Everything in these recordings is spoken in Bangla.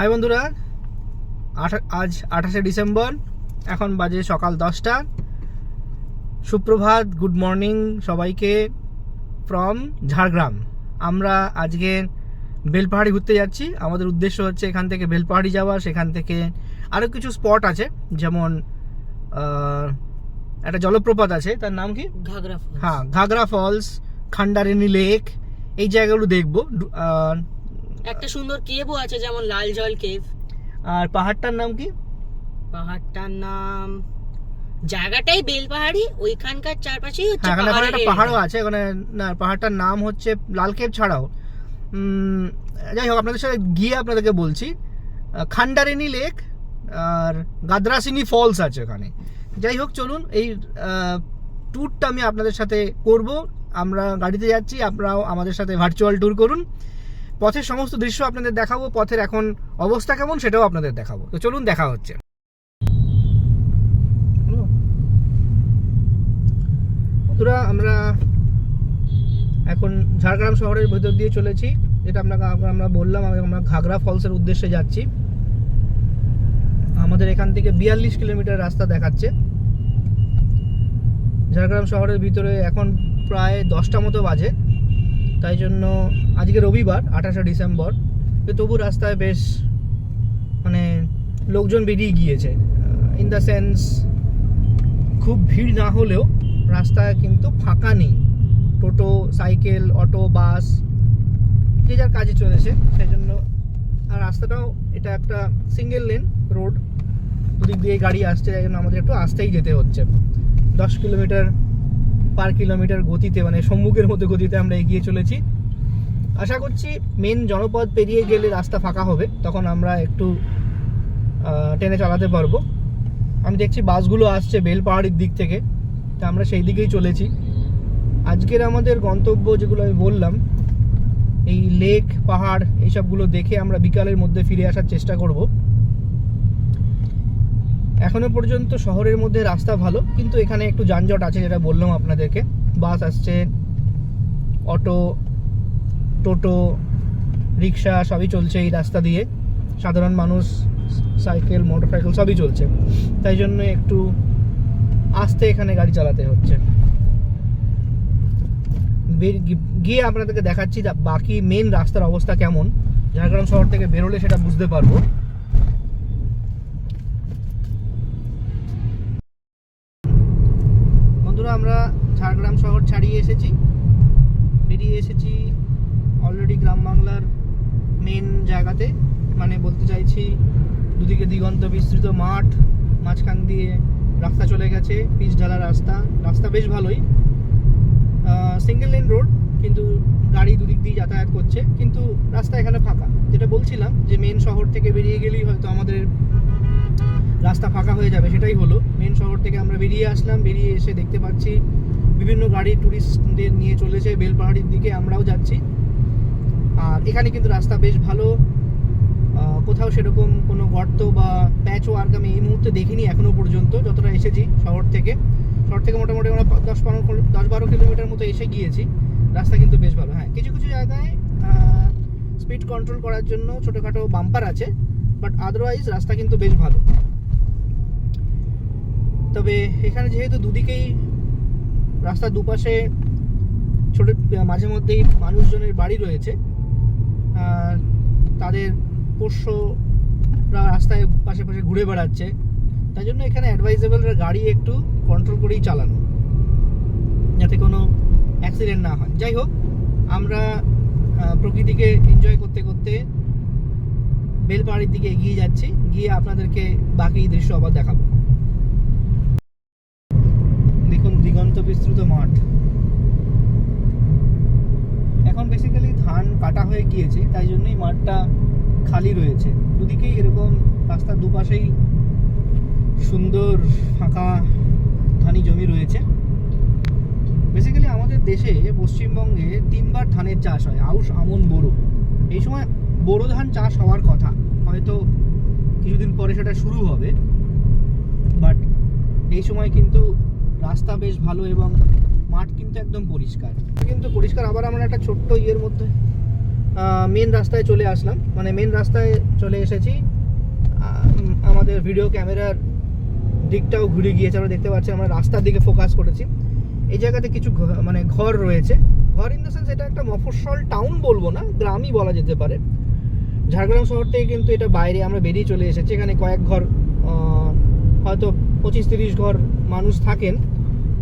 হাই বন্ধুরা, আজ 28শে ডিসেম্বর, এখন বাজে সকাল 10টা। সুপ্রভাত, গুড মর্নিং সবাইকে ফ্রম ঝাড়গ্রাম। আমরা আজকে বেলপাহাড়ি ঘুরতে যাচ্ছি। আমাদের উদ্দেশ্য হচ্ছে এখান থেকে বেলপাহাড়ি যাওয়া, সেখান থেকে আরও কিছু স্পট আছে, যেমন একটা জলপ্রপাত আছে, তার নাম কি? ঘাগরা ফলস। হ্যাঁ, ঘাগরা ফলস, খান্ডারেনি লেক, এই জায়গাগুলো দেখবো। একটা সুন্দর কেভও আছে, যেমন লাল জল কেভ। আর পাহাড়টার নাম কি? পাহাড়টার নাম, জায়গাটাই বেলপাহাড়ি, ওইখানকার চারপাশেই হচ্ছে একটা পাহাড়ও আছে ওখানে। না, পাহাড়টার নাম হচ্ছে লাল কেভ ছাড়াও, যাই হোক আপনাদের সাথে গিয়ে আপনাদেরকে বলছি। খান্ডারেনি লেক আর গাদ্রাসিনি ফলস আছে ওখানে। যাই হোক, চলুন এই ট্যুরটা আমি আপনাদের সাথে করব। আমরা গাড়িতে যাচ্ছি, আপনারাও আমাদের সাথে ভার্চুয়াল ট্যুর করুন। পথের সমস্ত দৃশ্য আপনাদের দেখাবো, পথের এখন অবস্থা কেমন সেটাও আপনাদের দেখাবো। তো চলুন, দেখা হচ্ছে। বন্ধুরা, আমরা এখন ঝাড়গ্রাম শহরের ভেতর দিয়ে চলেছি, যেটা আমরা বললাম আমরা ঘাগরা ফলসের উদ্দেশ্যে যাচ্ছি। আমাদের এখান থেকে 42 কিলোমিটার রাস্তা দেখাচ্ছে। ঝাড়গ্রাম শহরের ভিতরে এখন প্রায় 10টা মতো বাজে, তাই জন্য আজকে রবিবার 28শে ডিসেম্বর, তবু রাস্তায় বেশ লোকজন বেরিয়ে গিয়েছে। ইন দ্য সেন্স, খুব ভিড় না হলেও রাস্তায় কিন্তু ফাঁকা নেই। টোটো, সাইকেল, অটো, বাস যে যার কাজে চলেছে, সেই জন্য। আর রাস্তাটাও এটা একটা সিঙ্গেল লেন রোড, দুদিক দিয়ে গাড়ি আসছে, তাই জন্য আমাদের একটু আস্তেই যেতে হচ্ছে। 10 কিলোমিটার পার কিলোমিটার গতিতে, সম্মুখের মধ্যে গতিতে আমরা এগিয়ে চলেছি। আশা করছি মেন জনপদ পেরিয়ে গেলে রাস্তা ফাঁকা হবে, তখন আমরা একটু টেনে চালাতে পারবো। আমি দেখছি বাসগুলো আসছে বেলপাহাড়ির দিক থেকে, তা আমরা সেই দিকেই চলেছি। আজকের আমাদের গন্তব্য, যেগুলো আমি বললাম, এই লেক, পাহাড়, এইসবগুলো দেখে আমরা বিকালের মধ্যে ফিরে আসার চেষ্টা করব। এখনো পর্যন্ত শহরের মধ্যে রাস্তা ভালো, কিন্তু এখানে একটু যানজট আছে, যেটা বললাম আপনাদেরকে। বাস আসছে, অটো, টোটো, রিক্সা সবই চলছে এই রাস্তা দিয়ে। সাধারণ মানুষ, সাইকেল, মোটরসাইকেল সবই চলছে, তাই জন্য একটু আস্তে এখানে গাড়ি চালাতে হচ্ছে। গিয়ে আপনাদেরকে দেখাচ্ছি বাকি মেন রাস্তার অবস্থা কেমন। ঝাড়গ্রাম শহর থেকে বেরোলে সেটা বুঝতে পারবো। বন্ধুরা, আমরা ঝাড়গ্রাম শহর বেরিয়ে এসেছি অলরেডি গ্রাম বাংলার মেন জায়গাতে। বলতে চাইছি, দুদিকে দিগন্ত বিস্তৃত মাঠ, মাঝখান দিয়ে রাস্তা চলে গেছে, পিচ ঢালা রাস্তা বেশ ভালোই। সিঙ্গেল লেন রোড, কিন্তু গাড়ি দুদিক দিয়ে যাতায়াত করছে, কিন্তু রাস্তা এখানে ফাঁকা। যেটা বলছিলাম যে মেন শহর থেকে বেরিয়ে গেলেই হয়তো আমাদের রাস্তা ফাঁকা হয়ে যাবে, সেটাই হলো। মেন শহর থেকে আমরা বেরিয়ে আসলাম, বেরিয়ে এসে দেখতে পাচ্ছি বিভিন্ন গাড়ি ট্যুরিস্টদের নিয়ে চলেছে বেলপাহাড়ির দিকে, আমরাও যাচ্ছি। আর এখানে কিন্তু রাস্তা বেশ ভালো, কোথাও সেরকম কোনো গর্ত বা প্যাচ ওয়ার্ক আমি এই মুহূর্তে দেখিনি এখনো পর্যন্ত। যতটা এসেছি শহর থেকে মোটামুটি আমরা 10-12 কিলোমিটার মতো এসে গিয়েছি। রাস্তা কিন্তু বেশ ভালো। হ্যাঁ, কিছু কিছু জায়গায় স্পিড কন্ট্রোল করার জন্য ছোটোখাটো বাম্পার আছে, বাট আদারওয়াইজ রাস্তা কিন্তু বেশ ভালো। তবে এখানে যেহেতু দুদিকেই রাস্তার দুপাশে ছোটো মাঝে মধ্যেই মানুষজনের বাড়ি রয়েছে, তাদের পোষ্যরা রাস্তায় পাশে ঘুরে বেড়াচ্ছে, তাই জন্য এখানে অ্যাডভাইজেবল গাড়ি একটু কন্ট্রোল করেই চালানো, যাতে কোনো অ্যাক্সিডেন্ট না হয়। যাই হোক, আমরা প্রকৃতিকে এনজয় করতে করতে বেলপাহাড়ির দিকে এগিয়ে যাচ্ছি। গিয়ে আপনাদেরকে বাকি দৃশ্য আবার দেখাবো। দেখুন, দিগন্ত বিস্তৃত মাঠ। এখন বেসিক্যালি ধান কাটা হয়ে গিয়েছে, তাই জন্যই মাঠটা খালি রয়েছে। দুদিকেই এরকম রাস্তার দুপাশেই সুন্দর ফাঁকা ধানি জমি রয়েছে। বেসিক্যালি আমাদের দেশে, পশ্চিমবঙ্গে 3বার ধানের চাষ হয়, আউশ, আমন, বোরো। এই সময় বোরো ধান চাষ হওয়ার কথা, হয়তো কিছুদিন পরে সেটা শুরু হবে, বাট এই সময় কিন্তু রাস্তা বেশ ভালো এবং মাঠ কিন্তু একদম পরিষ্কার। আবার আমরা একটা ছোট্ট ইয়ের মধ্যে মেন রাস্তায় চলে আসলাম, মানে মেন রাস্তায় চলে এসেছি। আমাদের ভিডিও ক্যামেরার দিকটাও ঘুরে গিয়েছে, আমরা দেখতে পাচ্ছি আমরা রাস্তার দিকে ফোকাস করেছি। এই জায়গাতে কিছু মানে ঘর রয়েছে, ঘর ইন দ্য সেন্স এটা একটা মফস্বল টাউন বলবো না, গ্রামই বলা যেতে পারে। ঝাড়গ্রাম শহর থেকে কিন্তু এটা বাইরে আমরা বেরিয়ে চলে এসেছি। এখানে কয়েক ঘর, হয়তো 25-30 ঘর মানুষ থাকেন,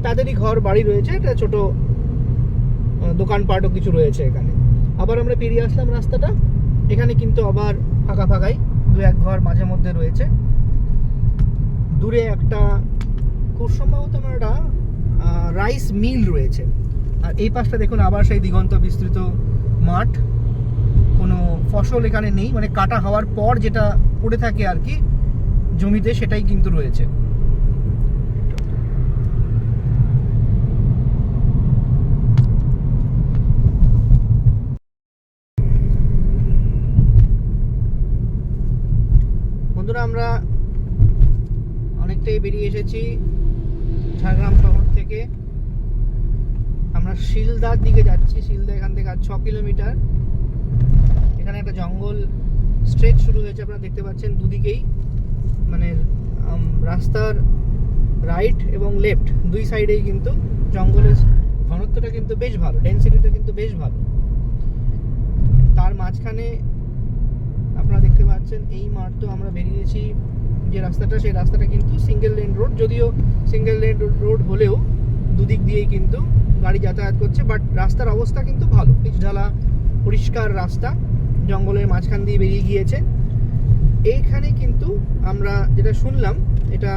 তাদেরই ঘর বাড়ি রয়েছে। এটা ছোট দোকানপাটও কিছু রয়েছে এখানে। আবার আমরা পেরিয়ে আসলাম রাস্তাটা, এখানে কিন্তু আবার ফাঁকা ফাঁকাই 2-1 ঘর মাঝে মধ্যে রয়েছে। দূরে একটা খুব সম্ভবত একটা রাইস মিল রয়েছে। আর এই পাশটা দেখুন আবার সেই দিগন্ত বিস্তৃত মাঠ, কোনো ফসল এখানে নেই, মানে কাটা হওয়ার পর যেটা পড়ে থাকে আর কি জমিতে, সেটাই কিন্তু রয়েছে। বন্ধুরা, আমরা অনেকটাই বেরিয়ে এসেছি ঝাড়গ্রাম শহর থেকে। আমরা শিলদার দিকে যাচ্ছি। শিলদা এখান থেকে 6 কিলোমিটার। এখানে একটা জঙ্গল স্ট্রেচ শুরু হয়েছে, আপনারা দেখতে পাচ্ছেন দুদিকেই, মানে রাস্তার রাইট এবং লেফট দুই সাইডেই কিন্তু জঙ্গলের ঘনত্বটা কিন্তু বেশ ভালো, ডেন্সিটিটা কিন্তু বেশ ভালো। তার মাঝখানে আপনারা দেখতে পাচ্ছেন এই মাত্র আমরা বেরিয়েছি যে রাস্তাটা, সেই রাস্তাটা কিন্তু সিঙ্গেল লেন রোড। যদিও সিঙ্গেল লেন রোড হলেও দুদিক দিয়েই কিন্তু গাড়ি যাতায়াত করছে, বাট রাস্তার অবস্থা কিন্তু ভালো, পিচ ঢালা পরিষ্কার রাস্তা, জঙ্গলের মাঝখান দিয়ে বেরিয়ে গিয়েছে। এইখানে কিন্তু আমরা যেটা শুনলাম, এটা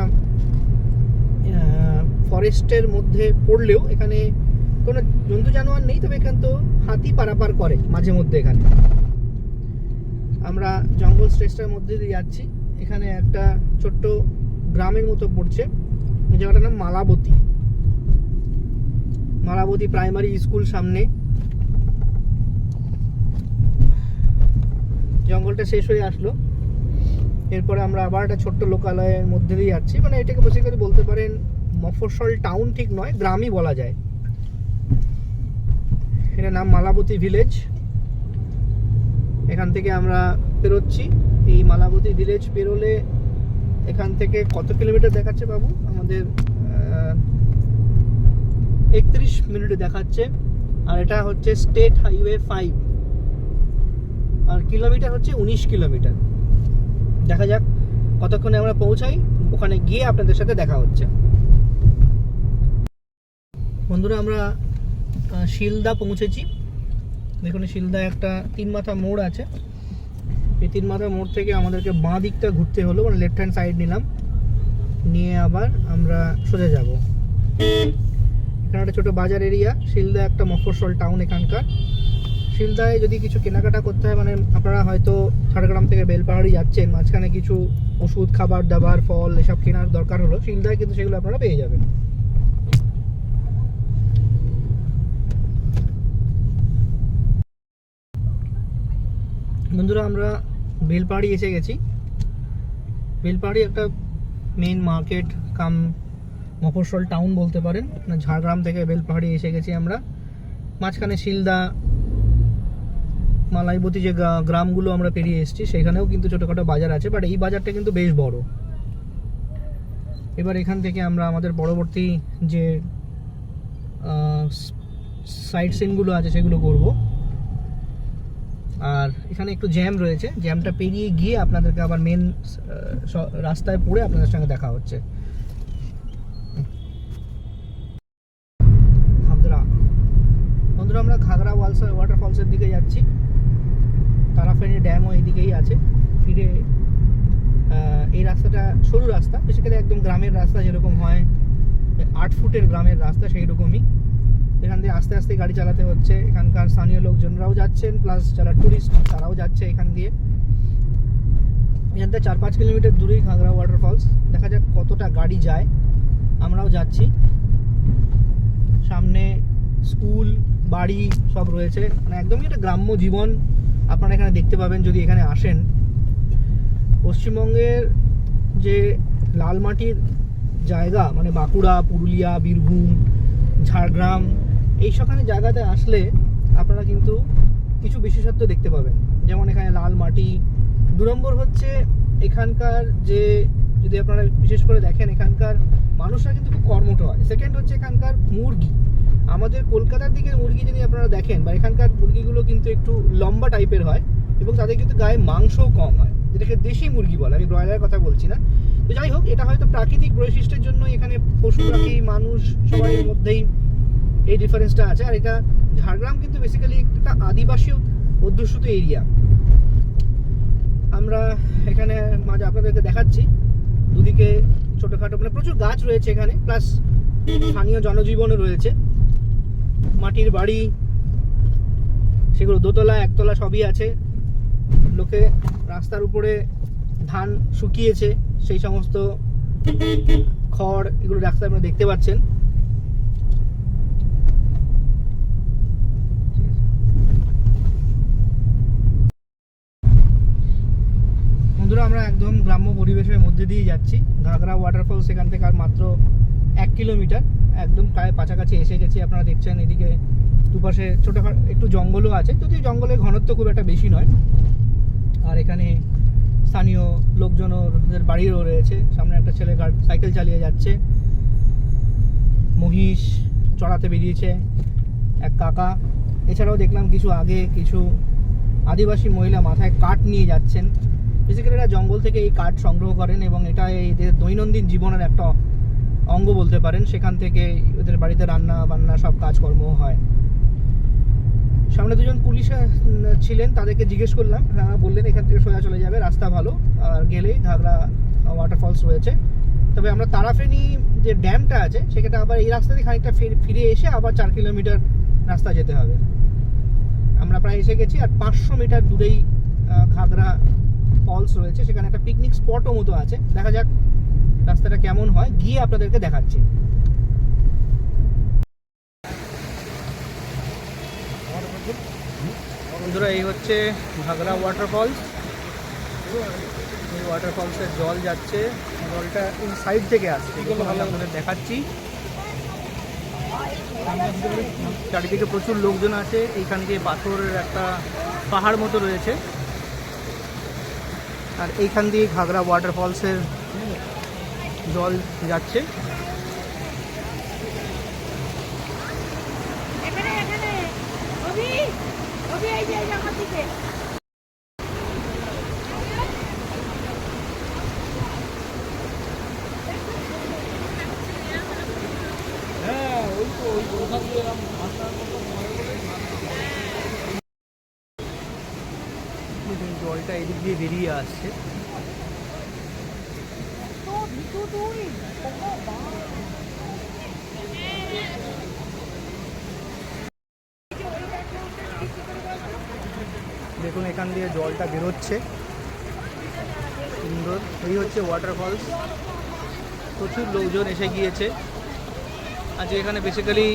ফরেস্টের মধ্যে পড়লেও এখানে কোনো জন্তু জানোয়ার নেই, তবে এখানে তো হাতি পারাপার করে মাঝে মধ্যে। এখানে আমরা জঙ্গল স্ট্রেচটার মধ্যে দিয়ে যাচ্ছি। এখানে একটা ছোট্ট গ্রামের মতো পড়ছে, এই জায়গাটার নাম মালাবতী। মালাবতী প্রাইমারি স্কুল সামনে। জঙ্গলটা শেষ হয়ে আসলো, এরপরে আমরা আবার একটা ছোট্ট লোকালয়ের মধ্যে দিয়ে যাচ্ছি। মানে এটাকে বেসিক্যালি বলতে পারেন মফস্বল টাউন ঠিক নয়, গ্রামই বলা যায়। এটার নাম মালাবতী ভিলেজ। এখান থেকে আমরা পেরোচ্ছি। এই মালাবতী ভিলেজ পেরোলে এখান থেকে কত কিলোমিটার দেখাচ্ছে বাবু? আমাদের 31 মিনিটে দেখাচ্ছে। আর এটা হচ্ছে স্টেট হাইওয়ে 5, আর কিলোমিটার হচ্ছে 19 কিলোমিটার। দেখা যাক কতক্ষণে আমরা পৌঁছাই, ওখানে গিয়ে আপনাদের সাথে দেখা হচ্ছে। বন্ধুরা, আমরা শিলদা পৌঁছেছি। দেখুন শিলদা একটা 3 মাথা মোড় আছে। এই 3 মাথা মোড় থেকে আমাদেরকে বাঁ দিকটা ঘুরতে হলো, মানে লেফট হ্যান্ড সাইড নিলাম, নিয়ে আবার আমরা সোজা যাব। এখানে একটা ছোটো বাজার এরিয়া। শিলদা একটা মফস্বল টাউন এখানকার। শিলদায় যদি কিছু কেনাকাটা করতে হয়, মানে আপনারা হয়তো ঝাড়গ্রাম থেকে বেলপাহাড়ি যাচ্ছেন, মাঝখানে কিছু ওষুধ, খাবার দাবার, ফল এসব কেনার দরকার হলো, শিলদায় কিন্তু সেগুলো আপনারা পেয়ে যাবেন। বন্ধুরা, আমরা বেলপাহাড়ি এসে গেছি। বেলপাহাড়ি একটা মেন মার্কেট কাম মফস্বল টাউন বলতে পারেন। ঝাড়গ্রাম থেকে বেলপাহাড়ি এসে গেছি আমরা। মাঝখানে শিলদা, মালাইবতী যে গ্রামগুলো আমরা পেরিয়ে এসেছি, সেখানেও কিন্তু ছোটোখাটো বাজার আছে, বাট এই বাজারটা কিন্তু বেশ বড়। এবার এখান থেকে আমরা আমাদের পরবর্তী যে সাইট সিনগুলো আছে সেগুলো করব। আর এখানে একটু জ্যাম রয়েছে, জ্যামটা পেরিয়ে গিয়ে আপনাদেরকে আবার মেন রাস্তায় পড়ে আপনাদের সঙ্গে দেখা হচ্ছে। বন্ধুরা, আমরা ঘাগরা ওয়াটারফলসের দিকে যাচ্ছি। তারাফেনী ড্যামও এইদিকেই আছে। ফিরে এই রাস্তাটা সরু রাস্তা, বেসিক্যালি একদম গ্রামের রাস্তা যেরকম হয়, 8 ফুটের গ্রামের রাস্তা সেই রকমই। এখান দিয়ে আস্তে আস্তে গাড়ি চালাতে হচ্ছে। এখানকার স্থানীয় লোকজনরাও যাচ্ছেন, প্লাস যারা ট্যুরিস্ট তারাও যাচ্ছে এখান দিয়ে। এখান থেকে 4-5 কিলোমিটার দূরেই ঘাগরা ওয়াটারফলস। দেখা যাক কতটা গাড়ি যায়। আমরাও যাচ্ছি। সামনে স্কুল, বাড়ি সব রয়েছে, মানে একদমই একটা গ্রাম্য জীবন আপনারা এখানে দেখতে পাবেন যদি এখানে আসেন। পশ্চিমবঙ্গের যে লাল মাটির জায়গা, মানে বাঁকুড়া, পুরুলিয়া, বীরভূম, ঝাড়গ্রাম, এই সবখানে জায়গাতে আসলে আপনারা কিন্তু কিছু বিশেষত্ব দেখতে পাবেন, যেমন এখানে লাল মাটি। 2 নম্বর হচ্ছে এখানকার যে, যদি আপনারা বিশেষ করে দেখেন, এখানকার মানুষরা কিন্তু খুব কর্মঠ হয়। সেকেন্ড হচ্ছে এখানকার মুরগি, আমাদের কলকাতার দিকের মুরগি যদি আপনারা দেখেন, বা এখানকার মুরগিগুলো কিন্তু একটু লম্বা টাইপের হয় এবং তাদের কিন্তু গায়ে মাংসও কম হয়, যেটাকে দেশি মুরগি বলে, আমি ব্রয়লারের কথা বলছি না। তো যাই হোক, এটা হয়তো প্রাকৃতিক বৈশিষ্ট্যের জন্য এখানে পশু পাখি মানুষ সবাই মধ্যেই এই ডিফারেন্সটা আছে। আর এটা ঝাড়গ্রাম কিন্তু বেসিক্যালি একটা আদিবাসী অধ্যুষিত এরিয়া। আমরা এখানে মাঝে আপনাদেরকে দেখাচ্ছি, দুদিকে ছোটোখাটো মানে প্রচুর গাছ রয়েছে এখানে, প্লাস স্থানীয় জনজীবনও রয়েছে। মাটির বাড়ি, সেগুলো দোতলা একতলা সবই আছে। লোকে রাস্তার উপরে ধান শুকিয়েছে, সেই সমস্ত খড় এগুলো রাস্তায় আপনারা দেখতে পাচ্ছেন। বন্ধুরা, আমরা একদম গ্রাম্য পরিবেশের মধ্যে দিয়ে যাচ্ছি। ঘাগরা ওয়াটারফল সেখান থেকে আর মাত্র 1 কিলোমিটার, একদম প্রায় কাছাকাছি এসে গেছি। আপনারা দেখছেন এদিকে দুপাশে ছোটোখাটো একটু জঙ্গলও আছে, যদিও জঙ্গলের ঘনত্ব খুব একটা বেশি নয়। আর এখানে স্থানীয় লোকজনের বাড়িও রয়েছে। সামনে একটা ছেলে সাইকেল চালিয়ে যাচ্ছে, মহিষ চড়াতে বেরিয়েছে এক কাকা। এছাড়াও দেখলাম কিছু আদিবাসী মহিলা মাথায় কাঠ নিয়ে যাচ্ছেন। বেসিক্যালি এরা জঙ্গল থেকে এই কাঠ সংগ্রহ করেন এবং এটা এদের দৈনন্দিন জীবনের একটা অঙ্গ বলতে পারেন। সেখান থেকে ওদের বাড়িতে রান্না বান্না সব কাজকর্ম হয়। সামনে 2জন পুলিশ ছিলেন, তাদেরকে জিজ্ঞেস করলাম, তারা বললেন এখান থেকে সোজা চলে যাবে, রাস্তা ভালো, আর গেলেই ঘাগরা ওয়াটারফলস রয়েছে। তবে আমরা তারাফেনী যে ড্যামটা আছে সেখানে আবার এই রাস্তা দিয়ে খানিকটা ফিরে এসে আবার 4 কিলোমিটার রাস্তা যেতে হবে। আমরা প্রায় এসে গেছি। আর 500 মিটার দূরেই ঘাগরা ফলস রয়েছে, সেখানে একটা পিকনিক স্পটও মতো আছে। দেখা যাক রাস্তাটা কেমন হয়, গিয়ে আপনাদেরকে দেখাচ্ছি। বন্ধুরা, এই হচ্ছে ঘাগরা ওয়াটারফলস। এই ওয়াটারফলসের জল যাচ্ছে, জলটা এই সাইড থেকে আসছে, এগুলো ভালো আপনাদের দেখাচ্ছি। চারিদিকে প্রচুর লোকজন আছে। এইখান দিয়ে পাথরের একটা পাহাড় মতো রয়েছে, আর এইখান দিয়ে ঘাগরা ওয়াটারফলসের জল যাচ্ছে। জলটা এদিক দিয়ে বেরিয়ে আসছে। দেখুন এখান দিয়ে জলটা বেরোচ্ছে সুন্দর। এই হচ্ছে ওয়াটারফলস। প্রচুর লোকজন এসে গিয়েছে আজ এখানে। বেসিক্যালি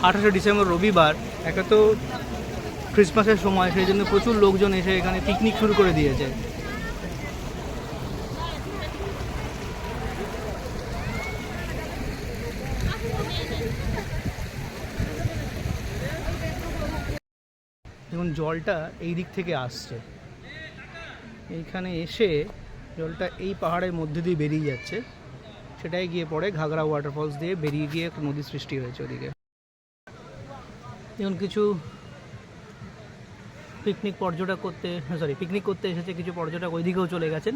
28শে ডিসেম্বর রবিবার, একটা তো ক্রিসমাসের সময়, সেই জন্য প্রচুর লোকজন এসে এখানে পিকনিক শুরু করে দিয়েছে। দেখুন জলটা এই দিক থেকে আসছে, এইখানে এসে জলটা এই পাহাড়ের মধ্যে দিয়ে বেরিয়ে যাচ্ছে, সেটাই গিয়ে পড়ে ঘাগরা ওয়াটারফলস দিয়ে বেরিয়ে গিয়ে নদী সৃষ্টি হয়েছে ওদিকে। যেমন কিছু পিকনিক করতে এসেছে কিছু পর্যটক, ওইদিকেও চলে গেছেন।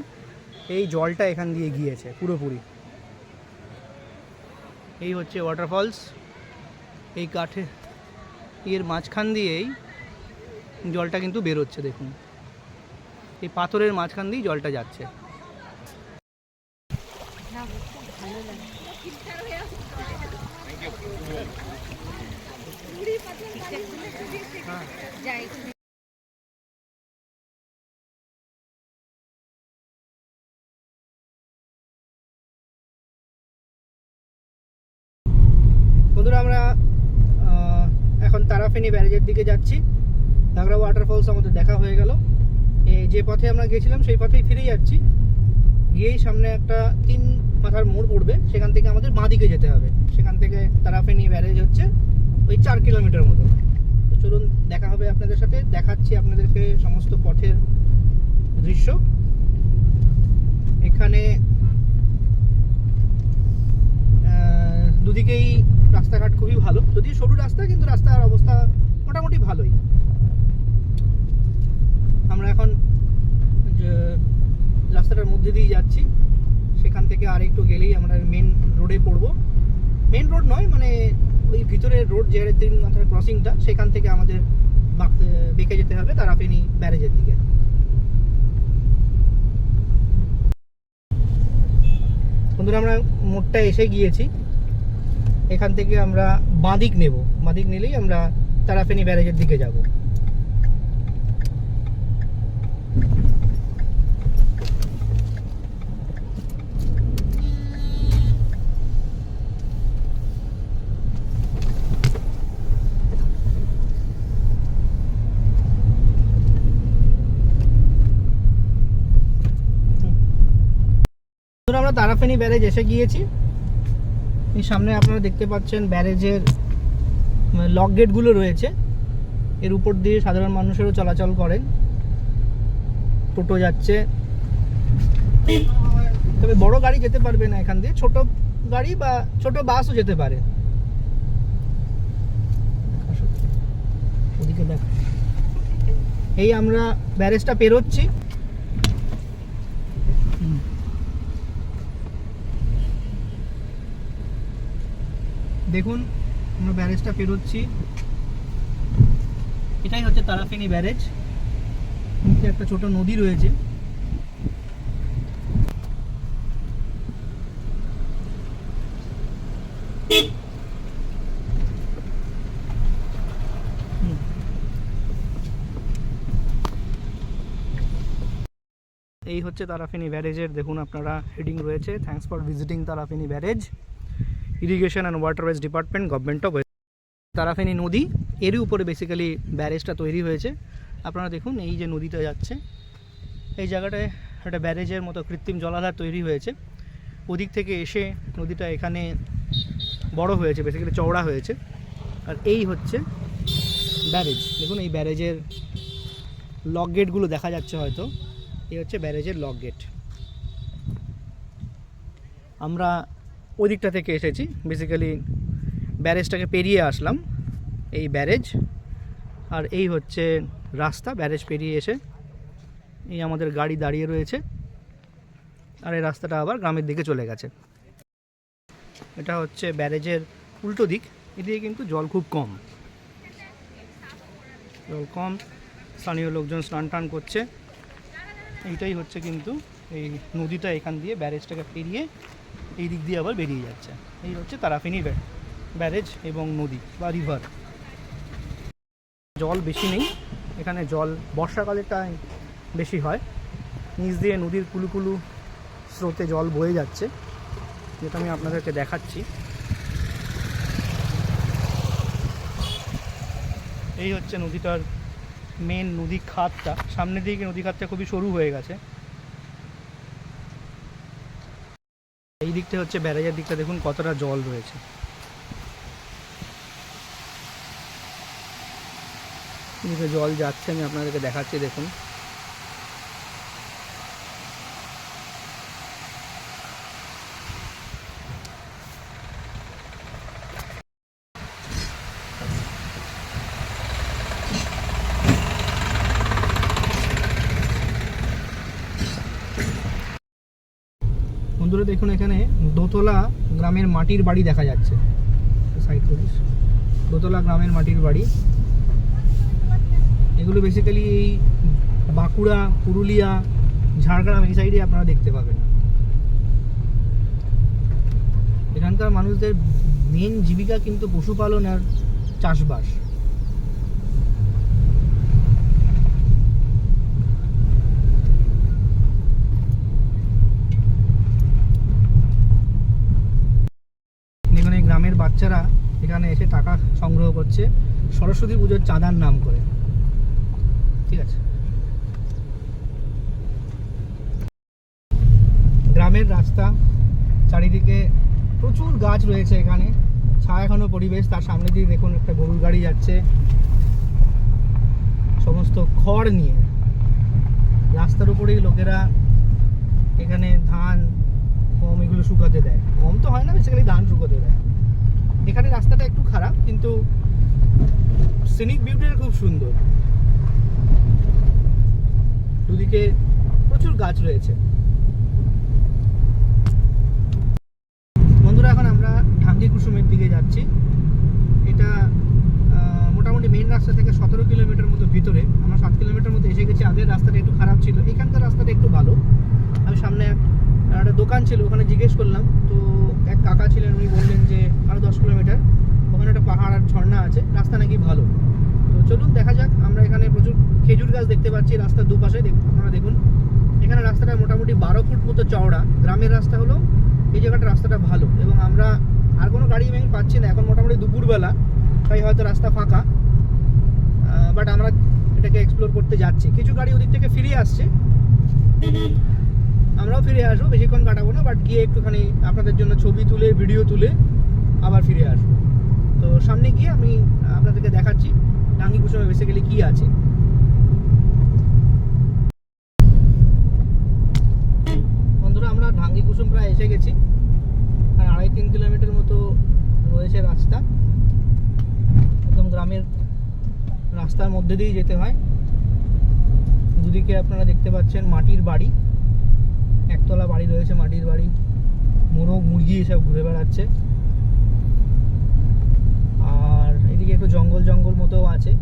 এই জলটা এখান দিয়ে গিয়েছে পুরোপুরি। এই হচ্ছে ওয়াটারফলস। এই কাঠে এর মাঝখান দিয়েই জলটা কিন্তু বেরোচ্ছে। দেখুন এই পাথরের মাঝখান দিয়েই জলটা যাচ্ছে। বন্ধুরা, আমরা এখন তারাফেনী ব্যারেজের দিকে যাচ্ছি। ঘাগরা ওয়াটারফলস আমাদের দেখা হয়ে গেল। যে পথে আমরা গেছিলাম সেই পথেই ফিরে যাচ্ছি। গিয়েই সামনে একটা 3 মাথার মোড় পড়বে, সেখান থেকে আমাদের বাঁ দিকে যেতে হবে। সেখান থেকে তারাফেনী ব্যারেজ হচ্ছে ওই 4 কিলোমিটার মতো। তো চলুন দেখা হবে আপনাদের সাথে, দেখাচ্ছি আপনাদেরকে সমস্ত পথের দৃশ্য। এখানে দুদিকেই রাস্তাঘাট খুবই ভালো, যদিও সরু রাস্তা, কিন্তু রাস্তার অবস্থা মোটামুটি ভালোই। আমরা এখন রাস্তাটার মধ্যে দিয়ে যাচ্ছি, সেখান থেকে আর একটু গেলেই আমরা মেন রোডে পড়বো। মেন রোড নয়, মানে ওই ভিতরের রোড যে 3 মাথার ক্রসিংটা, সেখান থেকে আমাদের বেঁকে যেতে হবে তারাফেনী ব্যারেজের দিকে। বন্ধুরা, আমরা মোড়টা এসে গিয়েছি। এখান থেকে আমরা বাঁদিক নেব, বাঁদিক নিলেই আমরা তারাফেনী ব্যারেজের দিকে যাব। আমরা তারাফেনী ব্যারেজ এসে গিয়েছি। এই সামনে আপনারা দেখতে পাচ্ছেন ব্যারেজের লক গেটগুলো রয়েছে, এর উপর দিয়ে সাধারণ মানুষেরও চলাচল করেন, টোটো যাচ্ছে, তবে বড় গাড়ি যেতে পারবে না এখান দিয়ে, ছোট গাড়ি বা ছোট বাসও যেতে পারে। ওদিকে দেখ, এই আমরা ব্যারেজটা পেরোচ্ছি। দেখুন, আমরা ব্যারেজটা পেরোচ্ছি, এটাই হচ্ছে তারাফেনী ব্যারেজ। নিচে একটা ছোট নদী রয়েছে। এই হচ্ছে তারাফেনী ব্যারেজের, দেখুন আপনারা হেডিং রয়েছে, thanks for visiting Tarafeni barrage, irrigation and waterways department, government of West. Tarafeni নদী, এরই উপরে বেসিক্যালি ব্যারেজটা তৈরি হয়েছে। আপনারা দেখুন, এই যে নদীটা যাচ্ছে, এই জায়গাটায় একটা ব্যারেজের মতো কৃত্রিম জলাধার তৈরি হয়েছে। ওদিক থেকে এসে নদীটা এখানে বড় হয়েছে, বেসিক্যালি চওড়া হয়েছে। আর এই হচ্ছে ব্যারেজ। দেখুন, এই ব্যারেজের লক গেটগুলো দেখা যাচ্ছে হয়তো, এই হচ্ছে ব্যারেজের লক গেট। আমরা ওই দিকটা থেকে এসেছি, বেসিক্যালি ব্যারেজটাকে পেরিয়ে আসলাম, এই ব্যারেজ। আর এই হচ্ছে রাস্তা, ব্যারেজ পেরিয়ে এসে এই আমাদের গাড়ি দাঁড়িয়ে রয়েছে, আর এই রাস্তাটা আবার গ্রামের দিকে চলে গেছে। এটা হচ্ছে ব্যারেজের উল্টো দিক, এদিকে কিন্তু জল খুব কম, জল কম, স্থানীয় লোকজন স্নান টান করছে। এইটাই হচ্ছে কিন্তু এই নদীটা এখান দিয়ে ব্যারেজটাকে পেরিয়ে এই দিক দিয়ে আবার বেরিয়ে যাচ্ছে। এই হচ্ছে তারাফেনী ব্যারেজ এবং নদী বা রিভার। জল বেশি নেই এখানে, জল বর্ষাকালেরটাই বেশি হয়। নিচ দিয়ে নদীর কুলুকুলু স্রোতে জল বয়ে যাচ্ছে, যেটা আমি আপনাদেরকে দেখাচ্ছি। এই হচ্ছে নদীটার মেন নদী খাতটা, সামনের দিকে নদী খাতটা খুবই সরু হয়ে গেছে। এই দিকটা হচ্ছে ব্যারেজের দিকটা, দেখুন কতটা জল রয়েছে। এদিকে জল যাচ্ছে, আমি আপনাদেরকে দেখাচ্ছি, দেখুন। বন্ধুরা দেখুন, এখানে দোতলা গ্রামের মাটির বাড়ি দেখা যাচ্ছে, সাইড করিস, দোতলা গ্রামের মাটির বাড়ি। এগুলো বেসিক্যালি এই বাঁকুড়া, পুরুলিয়া, ঝাড়গ্রাম এই সাইডে আপনারা দেখতে পাবেন। এখানকার মানুষদের মেন জীবিকা কিন্তু পশুপালন আর চাষবাস। এখানে গ্রামের বাচ্চারা এখানে এসে টাকা সংগ্রহ করছে সরস্বতী পুজোর চাঁদার নাম করে। ঠিক আছে, গ্রামের রাস্তা, চারিদিকে প্রচুর গাছ রয়েছে, এখানে ছায়াঘন পরিবেশ। তার সামনে দিয়ে দেখুন একটা গরুর গাড়ি যাচ্ছে, সমস্ত খড় নিয়ে। রাস্তার উপরেই লোকেরা এখানে ধান গম এগুলো শুকাতে দেয়। গম তো হয় না, বেসিক্যালি ধান শুকাতে দেয়। এখানে রাস্তাটা একটু খারাপ, কিন্তু সিনিক বিউটিটা খুব সুন্দর। দুদিকে প্রচুর গাছ রয়েছে। বন্ধুরা, এখন আমরা ঢাঙ্গি কুসুমের দিকে যাচ্ছি। এটা মোটামুটি মেইন রাস্তা থেকে 17 কিলোমিটার মতো ভিতরে। আমরা 7 কিলোমিটার মতো এসে গেছি। আগের রাস্তাটা একটু খারাপ ছিল, এখানকার রাস্তাটা একটু ভালো। আমি সামনে একটা দোকান ছিল, ওখানে জিজ্ঞেস করলাম, তো এক কাকা ছিলেন, উনি বললেন যে আরও 10 কিলোমিটার ওখানে একটা পাহাড় আর ঝর্ণা আছে, রাস্তা নাকি ভালো। তো চলুন দেখা যাক। আমরা এখানে প্রচুর খেজুর গাছ দেখতে পাচ্ছি রাস্তার দুপাশে। আপনারা দেখুন, এখানে রাস্তাটা মোটামুটি 12 ফুট মতো চওড়া। গ্রামের রাস্তা হলেও এই জায়গাটা রাস্তাটা ভালো, এবং আমরা আর কোনো গাড়ি আমি পাচ্ছি না। এখন মোটামুটি দুপুরবেলা, তাই হয়তো রাস্তা ফাঁকা, বাট আমরা এটাকে এক্সপ্লোর করতে যাচ্ছি। কিছু গাড়ি ওদিক থেকে ফিরে আসছে, আমরাও ফিরে আসবো। বেশিক্ষণ কাটাবো না, বাট গিয়ে একটুখানি আপনাদের জন্য ছবি তুলে ভিডিও তুলে আবার ফিরে আসবো। তো সামনে গিয়ে আমি আপনাদেরকে দেখাচ্ছি ঢাঙ্গি কুসুমে বেসিক্যালি কী আছে। বন্ধুরা, আমরা ঢাঙ্গি কুসুম প্রায় এসে গেছি। আর 2.5-3 কিলোমিটার মতো রয়েছে রাস্তা। একদম গ্রামের রাস্তার মধ্যে দিয়েই যেতে হয়। দুদিকে আপনারা দেখতে পাচ্ছেন মাটির বাড়ি, একতলা বাড়ি রয়েছে, মাটির বাড়ি। মোরগ মুরগি এসব ঘুরে বেড়াচ্ছে। আর এদিকে একটু জঙ্গল জঙ্গল মতো আছে।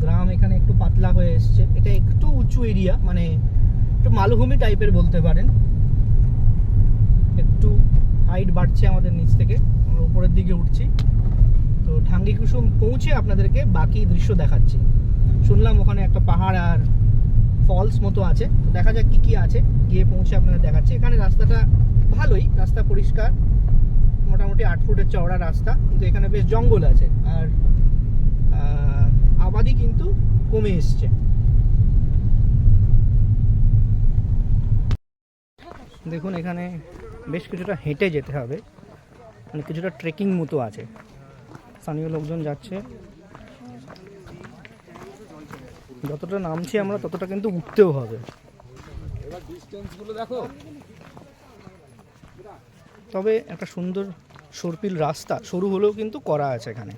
গ্রাম এখানে একটু পাতলা হয়ে এসছে। এটা একটু উঁচু এরিয়া, মানে একটু মালভূমি টাইপের বলতে পারেন। একটু হাইট বাড়ছে আমাদের নিচ থেকে, আমরা উপরের দিকে উঠছি। তো ঢাঙ্গি কুসুম পৌঁছে আপনাদেরকে বাকি দৃশ্য দেখাচ্ছি। শুনলাম ওখানে একটা পাহাড় আর ফলস মতো আছে, তো দেখা যাক কি কি আছে। গিয়ে পৌঁছে আপনাদের দেখাচ্ছি। এখানে রাস্তাটা ভালোই, রাস্তা পরিষ্কার, মোটামুটি 8 ফুটের চওড়া রাস্তা, কিন্তু এখানে বেশ জঙ্গল আছে। আর আবাদি কিন্তু কমে এসছে। দেখুন, এখানে বেশ কিছুটা হেঁটে যেতে হবে, মানে কিছুটা ট্রেকিং মতো আছে। স্থানীয় লোকজন যাচ্ছে। যতটা নামছি আমরা ততটা কিন্তু উঠতেও হবে। তবে একটা সুন্দর সর্পিল রাস্তা, সরু হলেও কিন্তু করা আছে এখানে।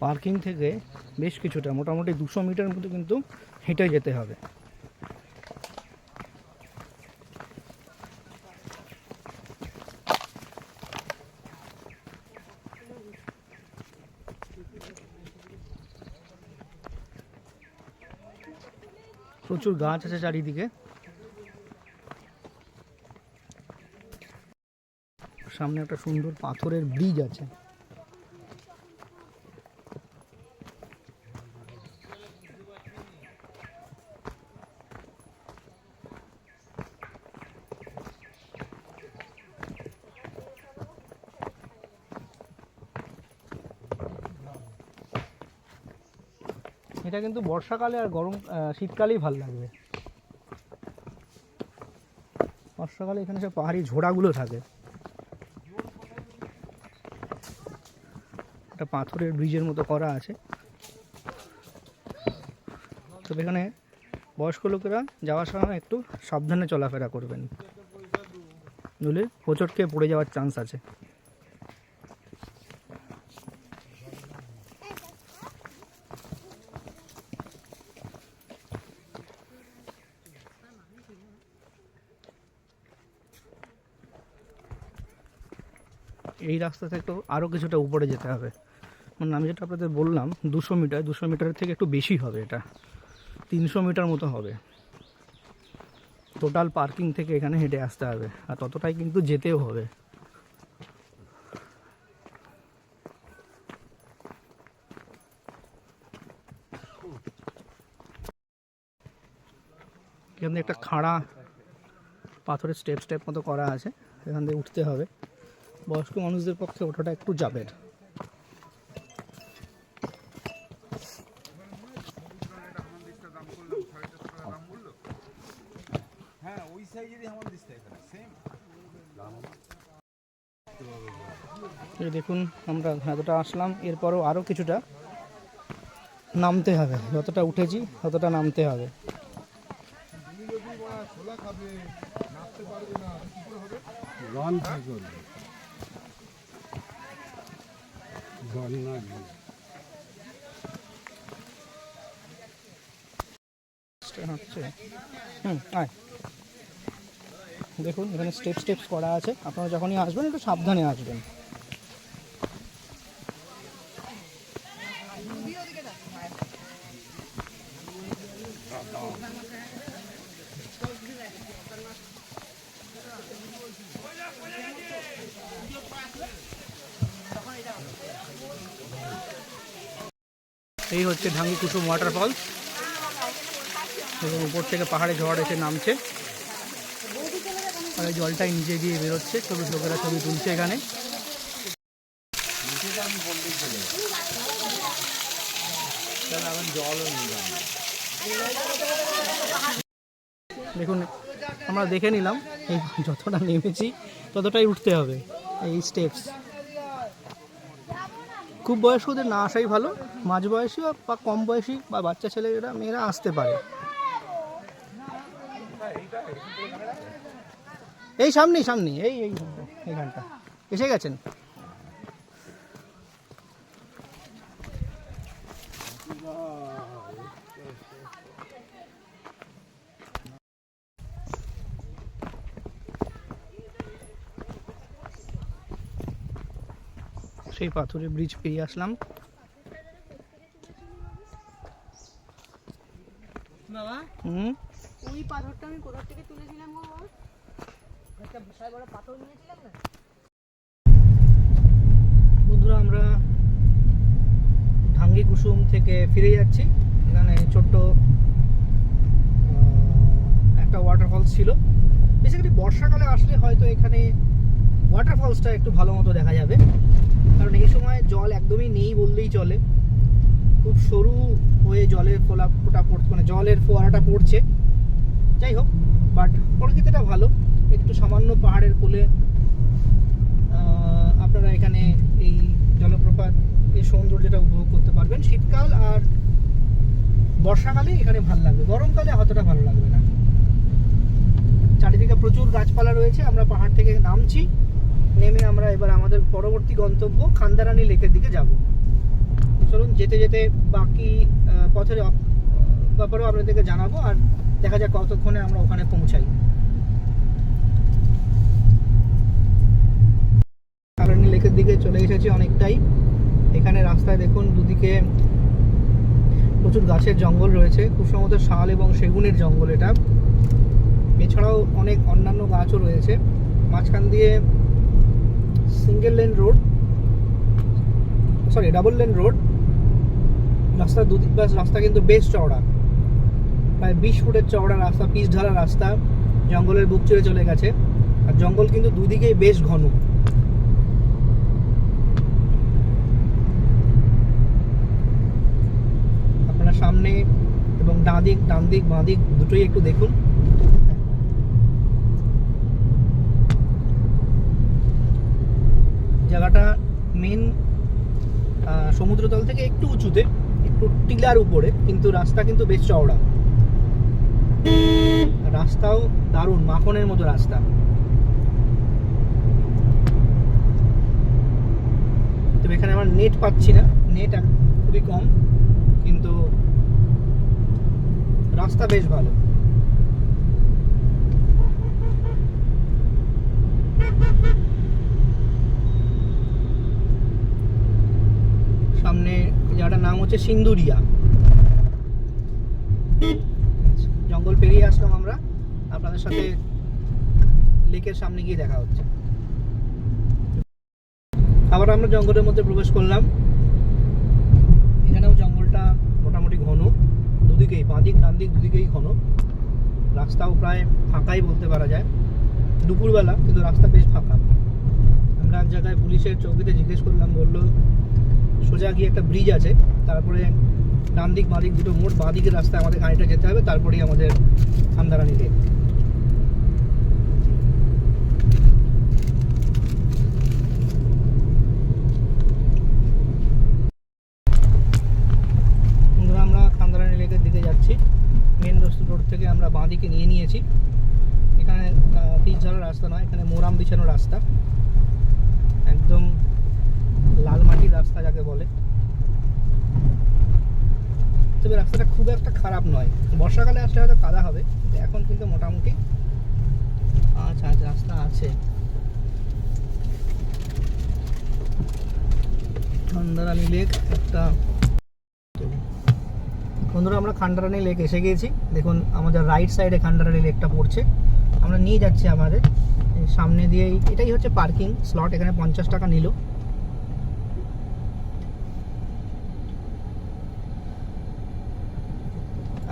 পার্কিং থেকে বেশ কিছুটা, মোটামুটি 200 মিটার মতো কিন্তু হেঁটে যেতে হবে। প্রচুর গাছ আছে চারিদিকে। সামনে একটা সুন্দর পাথরের ব্রিজ আছে। এটা কিন্তু বর্ষাকালে আর শীতকালেই ভালো লাগবে। বর্ষাকালে এখানে সব পাহাড়ি ঝোড়াগুলো থাকে। একটা পাথরের ব্রিজের মতো করা আছে। তবে এখানে বয়স্ক লোকেরা যাওয়ার সময় একটু সাবধানে চলাফেরা করবেন, নইলে হোঁচট খেয়ে পড়ে যাওয়ার চান্স আছে। এই রাস্তা থেকেও আরও কিছুটা উপরে যেতে হবে। মানে আমি যেটা আপনাদের বললাম 200 মিটার, 200 মিটারের থেকে একটু বেশি হবে। এটা 300 মিটার মতো হবে। টোটাল পার্কিং থেকে এখানে হেঁটে আসতে হবে, আর ততটাই কিন্তু যেতেও হবে। এখান থেকে একটা খাড়া পাথরের স্টেপ মতো করা আছে, এখান থেকে উঠতে হবে। বয়স্ক মানুষদের পক্ষে ওঠাটা একটু চাপের। এই দেখুন আমরা এতটা আসলাম, এরপরও আরও কিছুটা নামতে হবে, যতটা উঠেছি ততটা নামতে হবে। আয় দেখুন এখানে স্টেপস করা আছে, আপনারা যখনই আসবেন একটু সাবধানে আসবেন। এই হচ্ছে ঢাঙ্গি কুসুম ওয়াটারফলস, এবং উপর থেকে পাহাড়ে ঝড় এসে নামছে আর এই জলটাই নিচে দিয়ে বেরোচ্ছে। লোকেরা ছবি তুলছে এখানে। দেখুন আমরা দেখে নিলাম, এই যতটা নেমেছি ততটাই উঠতে হবে, এই স্টেপস। খুব বয়স্কদের না আসাই ভালো, মাঝ বয়সী বা কম বয়সী বা বাচ্চা ছেলেরা মেয়েরা আসতে পারে। এই সামনেই এইখানটা এসে গেছেন। সেই পাথরের ব্রিজ পেরিয়ে আসলাম। বাবা ওই পাথরটা আমি কোথা থেকে তুলেছিলাম গো বাবা? একটা বিশাল বড় পাথর নিয়েছিলাম না। বন্ধুরা আমরা ঢাঙ্গি কুসুম থেকে ফিরে যাচ্ছি। এখানে ছোট্ট একটা ওয়াটারফলস ছিল। বেসিক্যালি বর্ষাকালে আসলে হয়তো এখানে ওয়াটারফলসটা একটু ভালো মতো দেখা যাবে, কারণ এই সময় জল একদমই নেই বললেই চলে। খুব সরু হয়ে জলের ফোঁটা পড়ছে, মানে জলের ফোয়ারাটা পড়ছে। যাই হোক, বাট প্রকৃতিটা ভালো। একটু সামান্য পাহাড়ের কোলে আপনারা এখানে এই জলপ্রপাত এই সৌন্দর্যটা উপভোগ করতে পারবেন। শীতকাল আর বর্ষাকালে এখানে ভালো লাগবে, গরমকালে অতটা ভালো লাগবে না। চারিদিকে প্রচুর গাছপালা রয়েছে। আমরা পাহাড় থেকে নামছি, নেমে আমরা এবার আমাদের পরবর্তী গন্তব্য খান্দারানী লেকের দিকে যাব। চলুন যেতে যেতে বাকি পথের ব্যাপারেও আপনাদেরকে জানাবো, আর দেখা যাক কতক্ষণে আমরা ওখানে পৌঁছাই। খান্দারানী লেকের দিকে চলে এসেছি অনেকটাই। এখানে রাস্তায় দেখুন দুদিকে প্রচুর গাছের জঙ্গল রয়েছে, খুব সম্ভবত শাল এবং সেগুনের জঙ্গল এটা। এছাড়াও অনেক অন্যান্য গাছও রয়েছে। মাঝখান দিয়ে ডাবল লেন রোড। রাস্তা দুদিক রাস্তা কিন্তু বেশ চওড়া, প্রায় 20 ফুটের চওড়া রাস্তা, পিচ ঢালা রাস্তা, জঙ্গলের বুক চিরে চলে গেছে। আর জঙ্গল কিন্তু দুদিকেই বেশ ঘন। আপনারা সামনে এবং ডান দিক বাঁ দিক দুটোই একটু দেখুন। জায়গাটা মেন সমুদ্রতল থেকে একটু উঁচুতে, একটু টিলার উপরে, কিন্তু রাস্তা কিন্তু বেশ চওড়া। রাস্তাও দারুণ, মাখনের মতো রাস্তা। তবে এখানে আমার নেট পাচ্ছি না, নেট খুবই কম, কিন্তু রাস্তা বেশ ভালো। সামনে জায়গাটার নাম হচ্ছে সিন্দুরিয়া। জঙ্গল পেরিয়ে আসলাম আমরা, আপনাদের সাথে লেকের সামনে গিয়ে দেখা হচ্ছে। আবার আমরা জঙ্গলের মধ্যে প্রবেশ করলাম। এখানেও জঙ্গলটা মোটামুটি ঘন, দুদিকেই বাঁ দিক ডান দিক দুদিকেই ঘন। রাস্তাও প্রায় ফাঁকাই বলতে পারা যায়, দুপুরবেলা, কিন্তু রাস্তা বেশ ফাঁকা। আমরা এক জায়গায় পুলিশের চৌকিতে জিজ্ঞেস করলাম, বললো সোজা গিয়ে একটা ব্রিজ আছে, তারপরে ডান দিক বাঁ দিক দুটো মোড়, বাঁ দিকের রাস্তায় আমাদের গাড়িটা যেতে হবে, তারপরেই আমাদের খান্দারানী লেক। আমরা বাঁ দিকে নিয়ে নিয়েছি। এখানে পিচ ঢালার রাস্তা নয়, এখানে মোরাম বিছানো রাস্তা, একদম লাল মাটির রাস্তা যাকে বলে। তবে রাস্তাটা খুব একটা খারাপ নয়, বর্ষাকালে আসলে হয়তো কাদা হবে, কিন্তু এখন কিন্তু মোটামুটি আচ্ছা রাস্তা আছে। খান্ডারানী লেক একটা। বন্ধুরা আমরা খান্ডারানী লেক এসে গিয়েছি। দেখুন আমাদের রাইট সাইডে খান্ডারানী লেকটা পড়ছে। আমরা নিয়ে যাচ্ছি আমাদের সামনে দিয়েই, এটাই হচ্ছে পার্কিং স্লট। এখানে 50 টাকা নিল।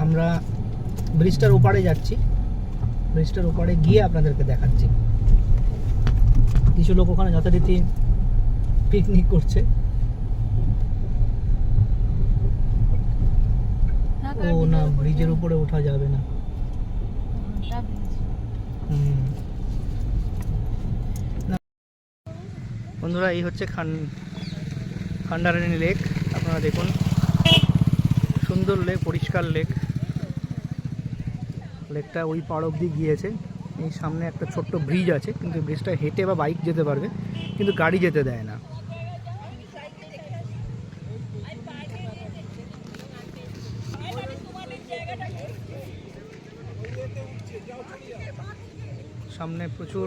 আমরা ব্রিজটার ওপারে যাচ্ছি, ব্রিজটার ওপারে গিয়ে আপনাদেরকে দেখাচ্ছি। কিছু লোক ওখানে যথারীতি পিকনিক করছে। ও না, ব্রিজের উপরে ওঠা যাবে না। বন্ধুরা এই হচ্ছে খান্ডারানী লেক। আপনারা দেখুন, সুন্দর লেক, পরিষ্কার লেক। লেকটা ওই পাড় অবধি গিয়েছে। এই সামনে একটা ছোট্ট ব্রিজ আছে, কিন্তু ব্রিজটা হেঁটে বা বাইক যেতে পারবে, কিন্তু গাড়ি যেতে দেয় না। সামনে প্রচুর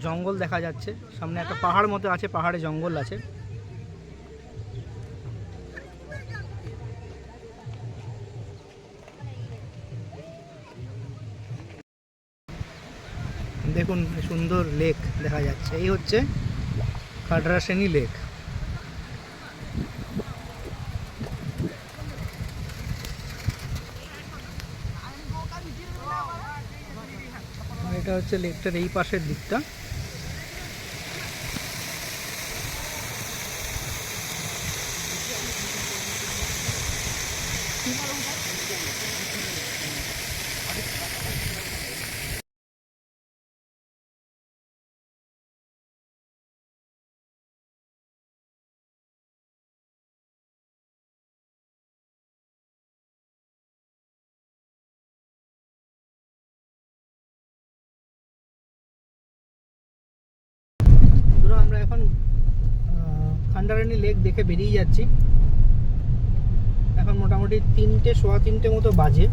জঙ্গল দেখা যাচ্ছে। সামনে একটা পাহাড় মতো আছে, পাহাড়ে জঙ্গল আছে। দেখুন সুন্দর লেক দেখা যাচ্ছে। এই হচ্ছে খান্ডারানী লেক। এটা হচ্ছে লেকটার এই পাশের দিকটা। আমরা এখন খান্ডারানী লেক দেখে বেরিয়ে যাচ্ছি। এখন মোটামুটি 3টে, সোয়া 3টে মতো বাজে,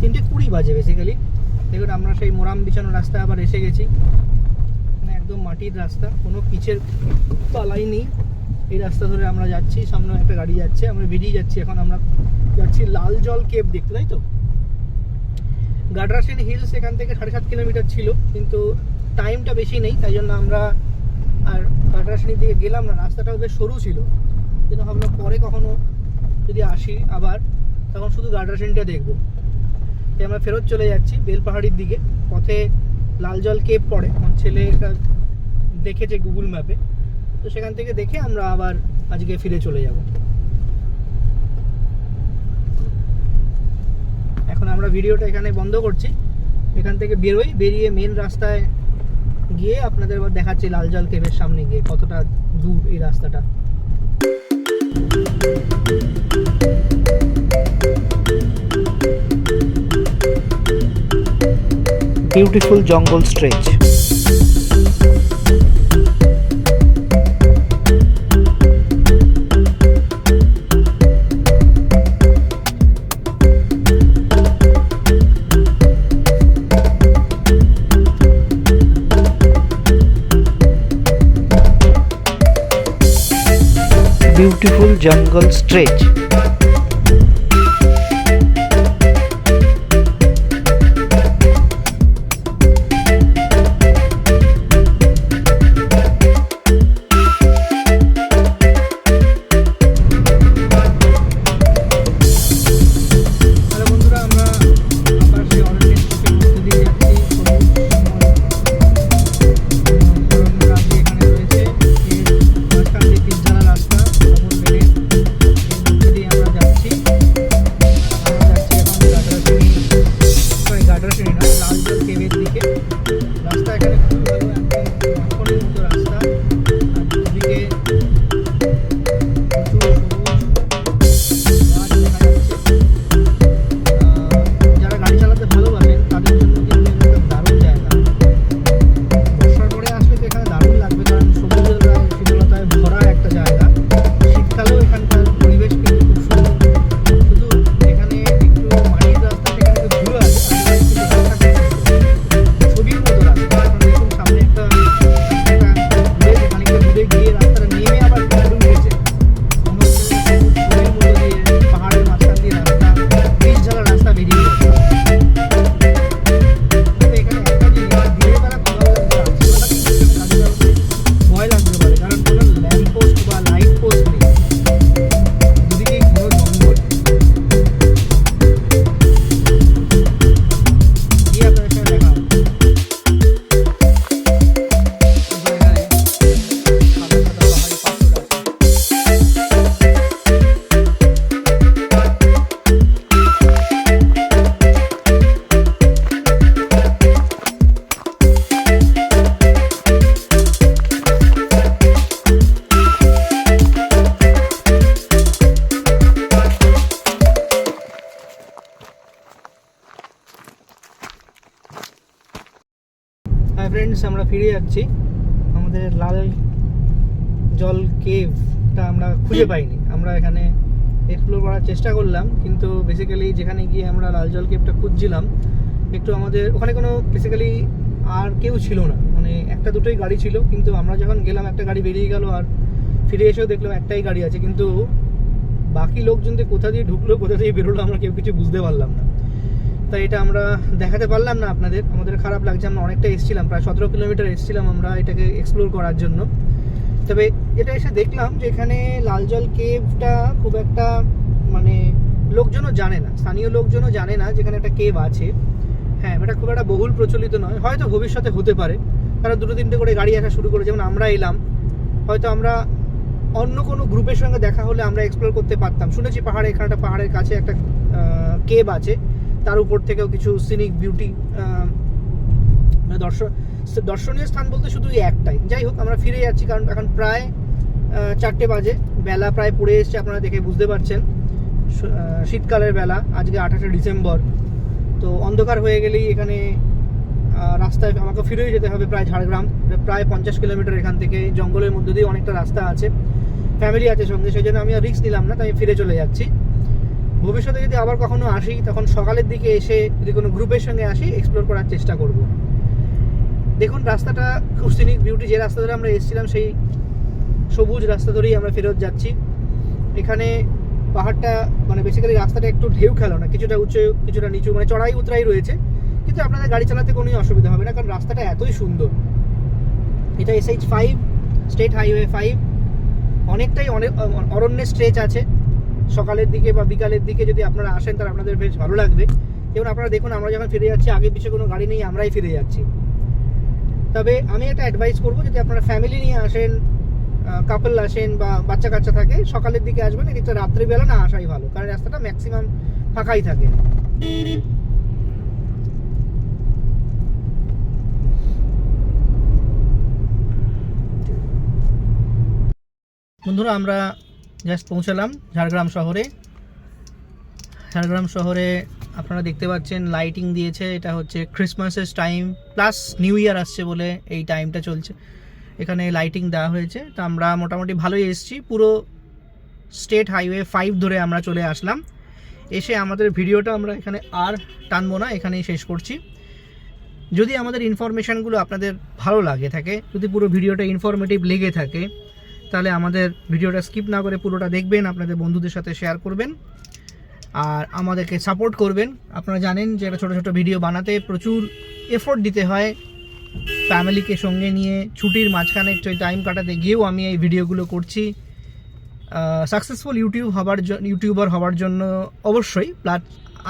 3:20 বাজে বেসিক্যালি। দেখুন আমরা সেই মোরাম বিছানো রাস্তায় আবার এসে গেছি। মানে একদম মাটির রাস্তা, কোনো পিচের পালাই নেই। এই রাস্তা ধরে আমরা যাচ্ছি, সামনে একটা গাড়ি যাচ্ছে। আমরা বেরিয়ে যাচ্ছি। এখন আমরা যাচ্ছি লাল জল কেভ দেখতে, তাই তো। গাডরাসিন হিলস এখান থেকে 7.5 কিলোমিটার ছিল, কিন্তু টাইমটা বেশি নেই, তাই জন্য আমরা আর গাডরাসিনির দিকে গেলাম না। রাস্তাটাও বেশ সরু ছিল, কিন্তু ভাবলাম পরে কখনো যদি আসি আবার, তখন শুধু গাডরাসিনটা দেখবো। তাই আমরা ফেরত চলে যাচ্ছি বেলপাহাড়ির দিকে। পথে লাল জল কেভ পড়ে, আমার ছেলে এটা দেখেছে গুগল ম্যাপে, তো সেখান থেকে দেখে আমরা আবার আজকে ফিরে চলে যাব। এখন আমরা ভিডিওটা এখানে বন্ধ করছি। এখান থেকে বেরোই, বেরিয়ে মেন রাস্তায় গিয়ে আপনাদের আবার দেখাচ্ছি লাল জল কেভের সামনে গিয়ে কতটা দূর এই রাস্তাটা। বিউটিফুল জঙ্গল স্ট্রেচ। Beautiful jungle stretch. আমরা ফিরে যাচ্ছি। আমাদের লাল জল কেভটা আমরা খুঁজে পাইনি। আমরা এখানে এক্সপ্লোর করার চেষ্টা করলাম, কিন্তু বেসিক্যালি যেখানে গিয়ে আমরা লাল জল কেভটা খুঁজছিলাম একটু আমাদের ওখানে কোনো বেসিক্যালি আর কেউ ছিল না, মানে একটা দুটোই গাড়ি ছিল। কিন্তু আমরা যখন গেলাম একটা গাড়ি বেরিয়ে গেল, আর ফিরে এসেও দেখলাম একটাই গাড়ি আছে, কিন্তু বাকি লোকজন যে কোথা দিয়ে ঢুকলো কোথা দিয়ে বেরোলো আমরা কেউ কিছু বুঝতে পারলাম না। তাই এটা আমরা দেখাতে পারলাম না আপনাদের, আমাদের খারাপ লাগছে। আমরা অনেকটা এসেছিলাম, প্রায় 17 কিলোমিটার এসেছিলাম আমরা এটাকে এক্সপ্লোর করার জন্য। তবে এটা এসে দেখলাম যে এখানে লাল জল কেভটা খুব একটা মানে লোকজনও জানে না, স্থানীয় লোকজনও জানে না যেখানে একটা কেভ আছে। হ্যাঁ, এটা খুব একটা বহুল প্রচলিত নয়, হয়তো ভবিষ্যতে হতে পারে, কারণ 2-3টে করে গাড়ি আসা শুরু করে। যেমন আমরা এলাম, হয়তো আমরা অন্য কোনো গ্রুপের সঙ্গে দেখা হলে আমরা এক্সপ্লোর করতে পারতাম। শুনেছি পাহাড়ে, এখানে একটা পাহাড়ের কাছে একটা কেভ আছে, তার উপর থেকেও কিছু সিনিক বিউটি দর্শনীয় স্থান বলতে শুধু একটাই। যাই হোক, আমরা ফিরে যাচ্ছি, কারণ এখন প্রায় 4টে বাজে, বেলা প্রায় পড়ে এসছে, আপনারা দেখে বুঝতে পারছেন। শীতকালের বেলা, আজকে 28শে ডিসেম্বর। তো অন্ধকার হয়ে গেলেই এখানে রাস্তায় আমাকে ফিরেই যেতে হবে প্রায় ঝাড়গ্রাম, প্রায় 50 কিলোমিটার এখান থেকে। জঙ্গলের মধ্যে দিয়ে অনেকটা রাস্তা আছে, ফ্যামিলি আছে সঙ্গে, সেই জন্য আমি আর রিস্ক নিলাম না, তাই আমি ফিরে চলে যাচ্ছি। ভবিষ্যতে যদি আবার কখনো আসি, তখন সকালের দিকে এসে যদি কোনো গ্রুপের সঙ্গে আসি, এক্সপ্লোর করার চেষ্টা করব। দেখুন রাস্তাটা খুব সিনিক বিউটি, যে রাস্তা ধরে আমরা এসেছিলাম সেই সবুজ রাস্তা ধরেই আমরা ফেরত যাচ্ছি। এখানে পাহাড়টা মানে বেসিক্যালি রাস্তাটা একটু ঢেউ খেলো না, কিছুটা উঁচু কিছুটা নিচু, মানে চড়াই উতরাই রয়েছে, কিন্তু আপনাদের গাড়ি চালাতে কোনো অসুবিধা হবে না, কারণ রাস্তাটা এতই সুন্দর। এটা SH5 স্টেট হাইওয়ে 5, অনেকটাই অরণ্যের স্ট্রেচ আছে। সকালের দিকে বা বিকালের দিকে যদি আপনারা আসেন, তাহলে আপনাদের বেশ ভালো লাগবে। যেমন আপনারা দেখুন, আমরা যখন ফিরে যাচ্ছি, আগে পিছিয়ে কোনো গাড়ি নেই, আমরাই ফিরে যাচ্ছি। তবে আমি একটা অ্যাডভাইস করবো, যদি আপনারা ফ্যামিলি নিয়ে আসেন, কাপল আসেন বা বাচ্চা কাচ্চা থাকে, সকালের দিকে আসবেন। এদিকটা রাত্রিবেলা না আসাই ভালো, কারণ রাস্তাটা ম্যাক্সিমাম ফাঁকাই থাকে। বন্ধুরা, আমরা জাস্ট পৌঁছালাম ঝাড়গ্রাম শহরে। ঝাড়গ্রাম শহরে আপনারা দেখতে পাচ্ছেন লাইটিং দিয়েছে, এটা হচ্ছে ক্রিসমাসের টাইম প্লাস নিউ ইয়ার আসছে বলে এই টাইমটা চলছে, এখানে লাইটিং দেওয়া হয়েছে। তো আমরা মোটামুটি ভালোই এসেছি, পুরো স্টেট হাইওয়ে 5 ধরে আমরা চলে আসলাম। এসে আমাদের ভিডিওটা আমরা এখানে আর টানবো না, এখানেই শেষ করছি। যদি আমাদের ইনফরমেশানগুলো আপনাদের ভালো লাগে থাকে, যদি পুরো ভিডিওটা ইনফরমেটিভ লেগে থাকে, তাহলে আমাদের ভিডিওটা স্কিপ না করে পুরোটা দেখবেন, আপনাদের বন্ধুদের সাথে শেয়ার করবেন, আর আমাদেরকে সাপোর্ট করবেন। আপনারা জানেন যে একটা ছোটো ছোটো ভিডিও বানাতে প্রচুর এফোর্ট দিতে হয়, ফ্যামিলিকে সঙ্গে নিয়ে ছুটির মাঝখানে একটু টাইম কাটাতে গিয়েও আমি এই ভিডিওগুলো করছি। সাকসেসফুল ইউটিউবার হওয়ার জন্য অবশ্যই। প্লাস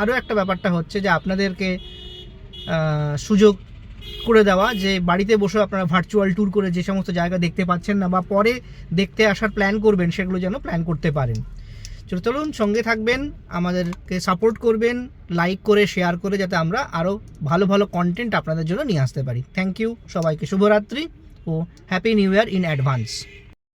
আরও একটা ব্যাপারটা হচ্ছে যে আপনাদেরকে সুযোগ করে দেওয়া, যে বাড়িতে বসে আপনারা ভার্চুয়াল ট্যুর করে যে সমস্ত জায়গা দেখতে পাচ্ছেন না বা পরে দেখতে আসার প্ল্যান করবেন, সেগুলো যেন প্ল্যান করতে পারেন। চলুন সঙ্গে থাকবেন, আমাদেরকে সাপোর্ট করবেন, লাইক করে শেয়ার করে, যাতে আমরা আরও ভালো ভালো কন্টেন্ট আপনাদের জন্য নিয়ে আসতে পারি। থ্যাংক ইউ সবাইকে, শুভরাত্রি ও happy new year in advance.